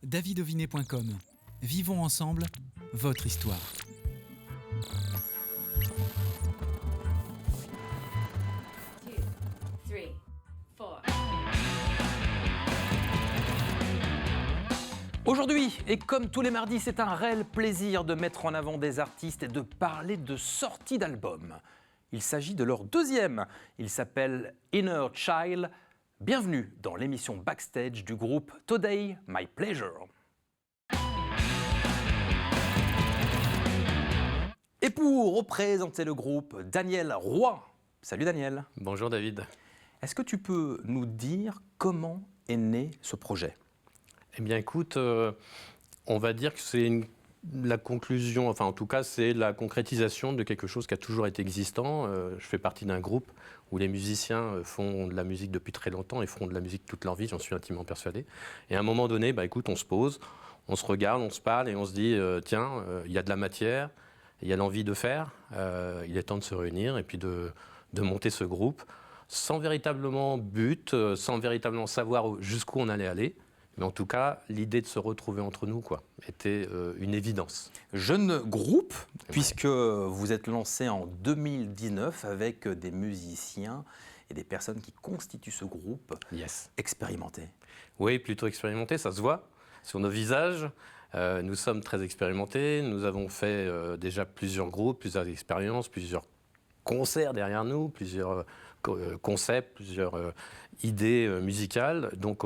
davidovinet.com. Vivons ensemble votre histoire. Aujourd'hui, et comme tous les mardis, c'est un réel plaisir de mettre en avant des artistes et de parler de sorties d'albums. Il s'agit de leur deuxième. Il s'appelle Inner Child. Bienvenue dans l'émission Backstage du groupe Today My Pleasure. Et pour représenter le groupe, Daniel Roy. Salut Daniel. Bonjour David. Est-ce que tu peux nous dire comment est né ce projet ? Eh bien écoute, on va dire que c'est la conclusion, enfin en tout cas c'est la concrétisation de quelque chose qui a toujours été existant. Je fais partie d'un groupe où les musiciens font de la musique depuis très longtemps et feront de la musique toute leur vie, j'en suis intimement persuadé. Et à un moment donné, écoute, on se pose, on se regarde, on se parle et on se dit tiens, il y a de la matière, il y a l'envie de faire, il est temps de se réunir et puis de monter ce groupe sans véritablement but, sans véritablement savoir jusqu'où on allait aller. Mais en tout cas, l'idée de se retrouver entre nous était une évidence. Jeune groupe, puisque vous êtes lancé en 2019 avec des musiciens et des personnes qui constituent ce groupe expérimentés. Oui, plutôt expérimentés, ça se voit sur nos visages. Nous sommes très expérimentés, nous avons fait déjà plusieurs groupes, plusieurs expériences, plusieurs concerts derrière nous, plusieurs concepts, plusieurs idées musicales. Donc,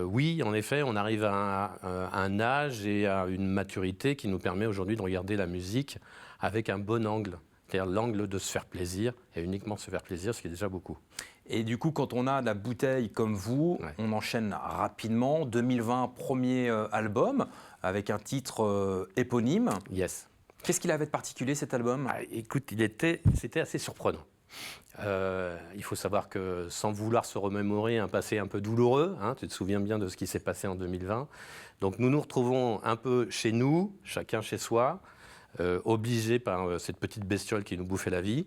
oui, en effet, on arrive à un âge et à une maturité qui nous permet aujourd'hui de regarder la musique avec un bon angle, c'est-à-dire l'angle de se faire plaisir, et uniquement se faire plaisir, ce qui est déjà beaucoup. Et du coup, quand on a de la bouteille comme vous, on enchaîne rapidement. 2020, premier album, avec un titre éponyme. Yes. Qu'est-ce qu'il avait de particulier, cet album ? Écoute, c'était assez surprenant. Il faut savoir que sans vouloir se remémorer un passé un peu douloureux, tu te souviens bien de ce qui s'est passé en 2020, donc nous nous retrouvons un peu chez nous, chacun chez soi, obligés par cette petite bestiole qui nous bouffait la vie,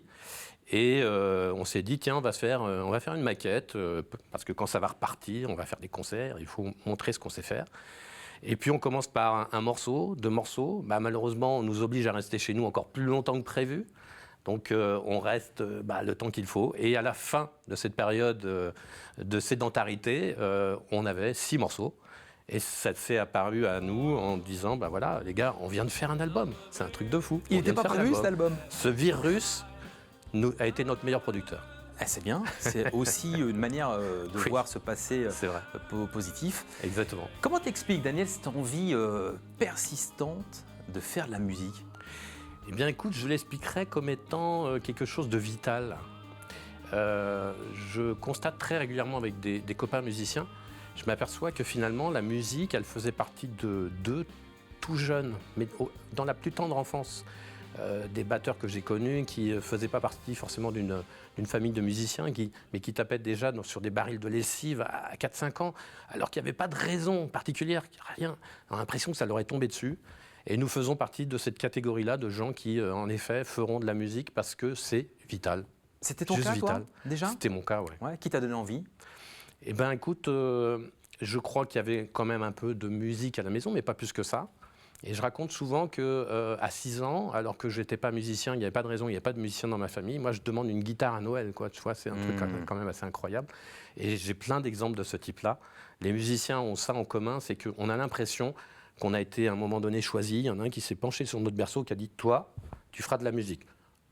et on s'est dit tiens on va faire une maquette, parce que quand ça va repartir, on va faire des concerts, il faut montrer ce qu'on sait faire. Et puis on commence par un morceau, 2 morceaux, malheureusement on nous oblige à rester chez nous encore plus longtemps que prévu. Donc on reste le temps qu'il faut. Et à la fin de cette période de sédentarité, on avait 6 morceaux. Et ça s'est apparu à nous en disant, voilà, les gars, on vient de faire un album. C'est un truc de fou. Il n'était pas prévu cet album. Ce virus a été notre meilleur producteur. C'est bien, c'est aussi une manière de voir se passer positif. Exactement. Comment t'expliques, Daniel, cette envie persistante de faire de la musique ? Eh bien, écoute, je l'expliquerai comme étant quelque chose de vital. Je constate très régulièrement avec des copains musiciens, je m'aperçois que finalement, la musique, elle faisait partie d'eux tout jeunes, mais dans la plus tendre enfance. Des batteurs que j'ai connus qui ne faisaient pas partie forcément d'une famille de musiciens, mais qui tapaient déjà sur des barils de lessive à 4-5 ans, alors qu'il n'y avait pas de raison particulière, rien. On a l'impression que ça leur est tombé dessus. Et nous faisons partie de cette catégorie-là de gens qui, en effet, feront de la musique parce que c'est vital. C'était ton cas, toi, déjà ? C'était mon cas, oui. Qui t'a donné envie ? Eh bien, écoute, je crois qu'il y avait quand même un peu de musique à la maison, mais pas plus que ça. Et je raconte souvent qu'à 6 ans, alors que je n'étais pas musicien, il n'y avait pas de raison, il n'y avait pas de musicien dans ma famille, moi je demande une guitare à Noël, tu vois, c'est un truc quand même assez incroyable. Et j'ai plein d'exemples de ce type-là. Les musiciens ont ça en commun, c'est qu'on a l'impression qu'on a été à un moment donné choisi. Il y en a un qui s'est penché sur notre berceau, qui a dit « Toi, tu feras de la musique.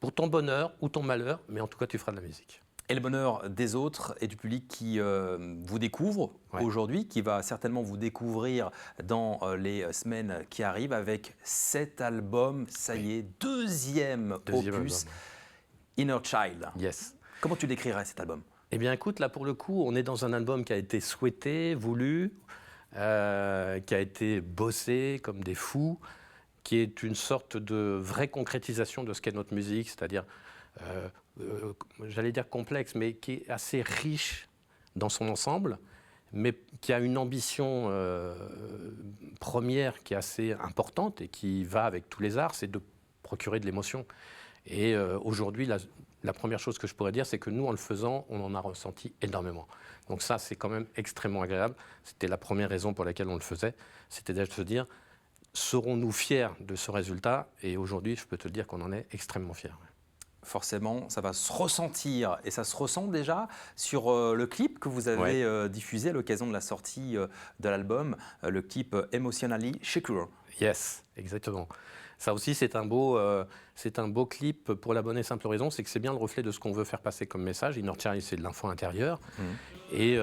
Pour ton bonheur ou ton malheur, mais en tout cas, tu feras de la musique. » Et le bonheur des autres et du public qui vous découvre aujourd'hui, qui va certainement vous découvrir dans les semaines qui arrivent avec cet album, ça y est, deuxième opus, album. Inner Child. Yes. Comment tu décrirais cet album ? Eh bien écoute, là pour le coup, on est dans un album qui a été souhaité, voulu, qui a été bossé comme des fous, qui est une sorte de vraie concrétisation de ce qu'est notre musique, c'est-à-dire, j'allais dire complexe, mais qui est assez riche dans son ensemble, mais qui a une ambition première qui est assez importante et qui va avec tous les arts, c'est de procurer de l'émotion. Et aujourd'hui, la première chose que je pourrais dire, c'est que nous, en le faisant, on en a ressenti énormément. Donc ça, c'est quand même extrêmement agréable. C'était la première raison pour laquelle on le faisait. C'était de se dire, serons-nous fiers de ce résultat? Et aujourd'hui, je peux te dire qu'on en est extrêmement fiers. Forcément, ça va se ressentir, et ça se ressent déjà sur le clip que vous avez diffusé à l'occasion de la sortie de l'album, le clip Emotionally Secure. Yes, exactement. Ça aussi, c'est un beau clip pour la bonne et simple raison, c'est que c'est bien le reflet de ce qu'on veut faire passer comme message. Inner Child, c'est de l'enfant intérieur. Et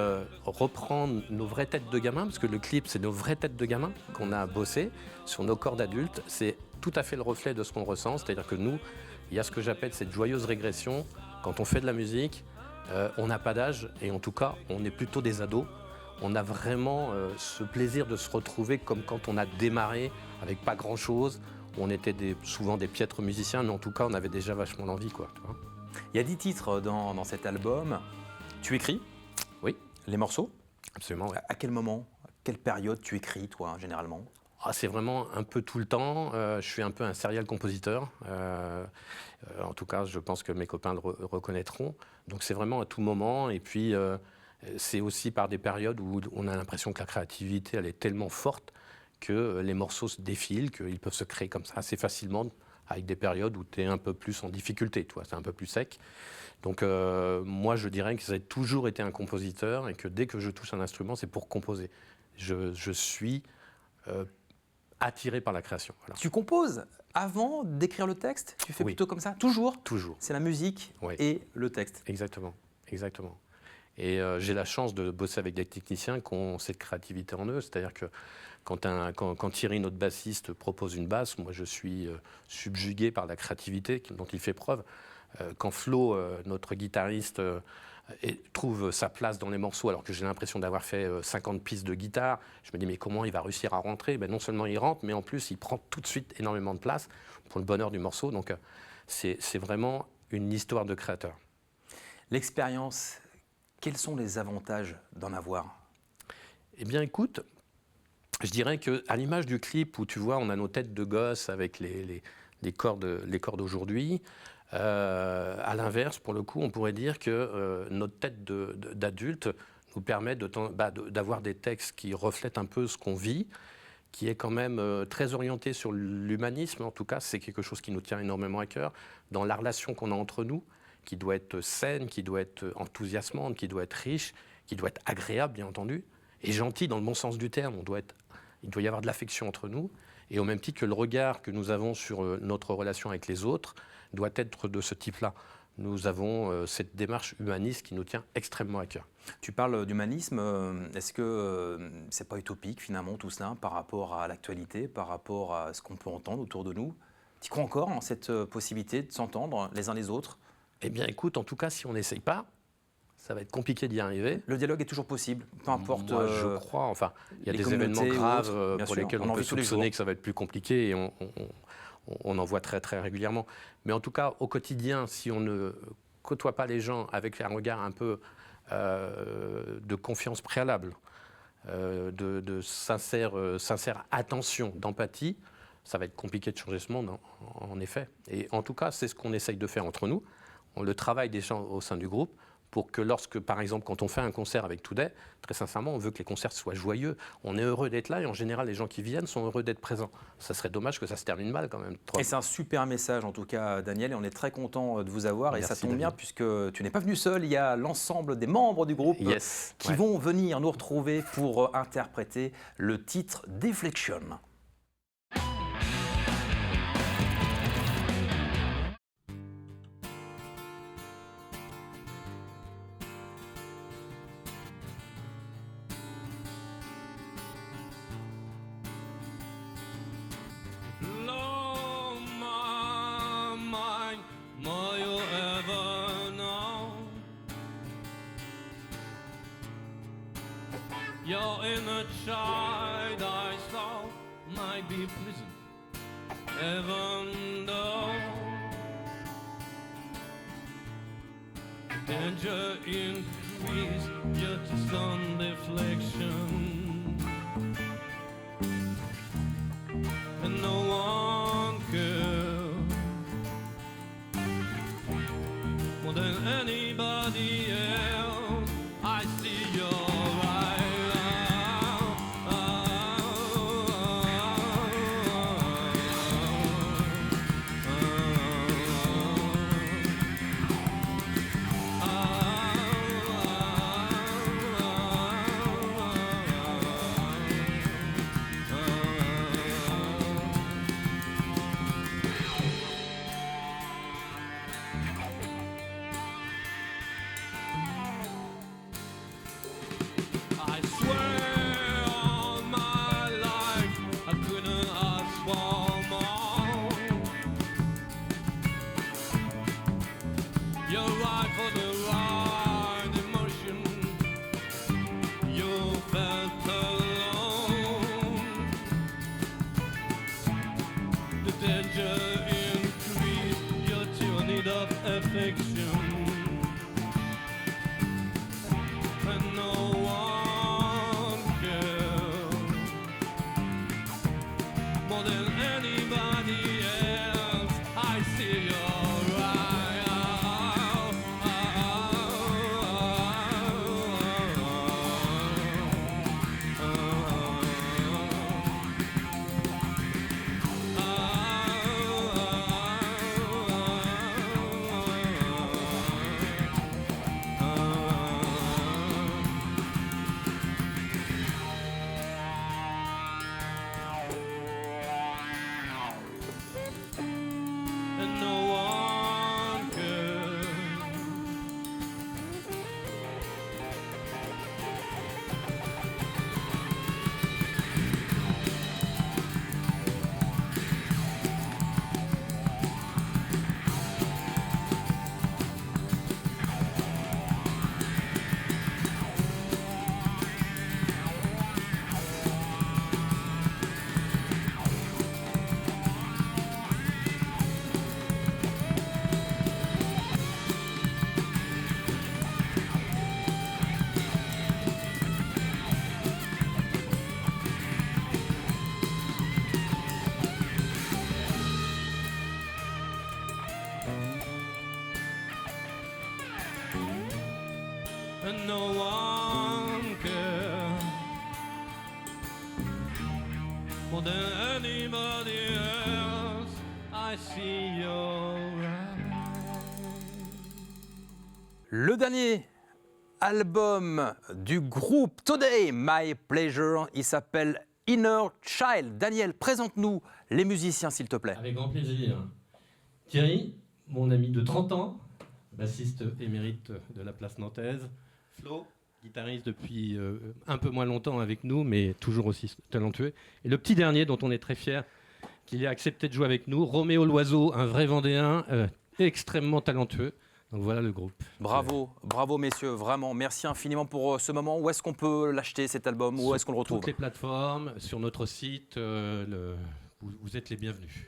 reprendre nos vraies têtes de gamins, parce que le clip, c'est nos vraies têtes de gamins qu'on a bossé sur nos corps d'adultes. C'est tout à fait le reflet de ce qu'on ressent, c'est-à-dire que nous, il y a ce que j'appelle cette joyeuse régression. Quand on fait de la musique, on n'a pas d'âge, et en tout cas, on est plutôt des ados. On a vraiment ce plaisir de se retrouver comme quand on a démarré avec pas grand-chose. On était souvent des piètres musiciens, mais en tout cas, on avait déjà vachement l'envie, quoi. Tu vois. Il y a 10 titres dans cet album. Tu écris? Oui. Les morceaux? Absolument, ouais. À quel moment, à quelle période tu écris, toi, généralement? C'est vraiment un peu tout le temps. Je suis un peu un serial compositeur. En tout cas, je pense que mes copains le reconnaîtront. Donc c'est vraiment à tout moment. Et puis, c'est aussi par des périodes où on a l'impression que la créativité, elle est tellement forte que les morceaux se défilent, qu'ils peuvent se créer comme ça assez facilement, avec des périodes où tu es un peu plus en difficulté, c'est un peu plus sec. Donc moi, je dirais que j'ai toujours été un compositeur et que dès que je touche un instrument, c'est pour composer. Je suis attiré par la création. Voilà. Tu composes avant d'écrire le texte? Tu fais plutôt comme ça? Toujours? Toujours. C'est la musique et le texte? Exactement, exactement. Et j'ai la chance de bosser avec des techniciens qui ont cette créativité en eux. C'est-à-dire que quand Thierry, notre bassiste, propose une basse, moi je suis subjugué par la créativité dont il fait preuve. Quand Flo, notre guitariste, trouve sa place dans les morceaux alors que j'ai l'impression d'avoir fait 50 pistes de guitare, je me dis mais comment il va réussir à rentrer? Non seulement il rentre, mais en plus il prend tout de suite énormément de place pour le bonheur du morceau. Donc c'est vraiment une histoire de créateur. L'expérience, quels sont les avantages d'en avoir? Eh bien écoute, je dirais qu'à l'image du clip où tu vois on a nos têtes de gosses avec les corps d'aujourd'hui, à l'inverse, pour le coup, on pourrait dire que notre tête d'adulte nous permet d'avoir des textes qui reflètent un peu ce qu'on vit, qui est quand même très orienté sur l'humanisme. En tout cas, c'est quelque chose qui nous tient énormément à cœur, dans la relation qu'on a entre nous, qui doit être saine, qui doit être enthousiasmante, qui doit être riche, qui doit être agréable, bien entendu, et gentille dans le bon sens du terme. Il doit y avoir de l'affection entre nous, et au même titre que le regard que nous avons sur notre relation avec les autres doit être de ce type-là. Nous avons cette démarche humaniste qui nous tient extrêmement à cœur. Tu parles d'humanisme, est-ce que c'est pas utopique finalement tout cela par rapport à l'actualité, par rapport à ce qu'on peut entendre autour de nous? Tu crois encore en cette possibilité de s'entendre les uns les autres? Eh bien écoute, en tout cas, si on n'essaye pas, ça va être compliqué d'y arriver. Le dialogue est toujours possible, peu importe. Moi, je crois. Enfin, il y a des événements graves pour lesquels on peut soupçonner que ça va être plus compliqué, et on en voit très très régulièrement. Mais en tout cas, au quotidien, si on ne côtoie pas les gens avec un regard un peu de confiance préalable, de sincère attention, d'empathie, ça va être compliqué de changer ce monde, en effet. Et en tout cas, c'est ce qu'on essaye de faire entre nous. On le travaille des gens au sein du groupe, pour que lorsque, par exemple, quand on fait un concert avec Today, très sincèrement, on veut que les concerts soient joyeux. On est heureux d'être là et en général, les gens qui viennent sont heureux d'être présents. Ça serait dommage que ça se termine mal quand même. Et c'est un super message en tout cas, Daniel, et on est très content de vous avoir. Merci, et ça tombe bien puisque tu n'es pas venu seul, il y a l'ensemble des membres du groupe qui vont venir nous retrouver pour interpréter le titre Deflection. Your inner child I saw might be prison, even though danger increase just on deflection, and no one cares. addiction. And no one cares more than anybody else. I see your eyes. And no one cares. And no one cares more than anybody else. I see your eyes. Le dernier album du groupe Today My Pleasure, il s'appelle Inner Child. Daniel, présente-nous les musiciens, s'il te plaît. Avec grand plaisir. Thierry, mon ami de 30 ans, bassiste émérite de la place nantaise. Flo, guitariste depuis un peu moins longtemps avec nous, mais toujours aussi talentueux. Et le petit dernier, dont on est très fier, qu'il ait accepté de jouer avec nous, Roméo Loiseau, un vrai Vendéen, extrêmement talentueux. Donc voilà le groupe. Bravo, bravo messieurs, vraiment, merci infiniment pour ce moment. Où est-ce qu'on peut l'acheter cet album? Où est-ce qu'on le retrouve? Toutes les plateformes, sur notre site, vous êtes les bienvenus.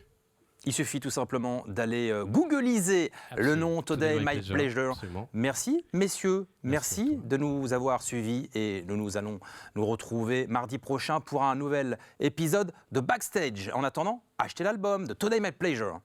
Il suffit tout simplement d'aller googliser le nom Today My Pleasure. Absolument. Merci messieurs, Merci à merci toi. de nous avoir suivis et nous allons nous retrouver mardi prochain pour un nouvel épisode de Backstage. En attendant, achetez l'album de Today My Pleasure.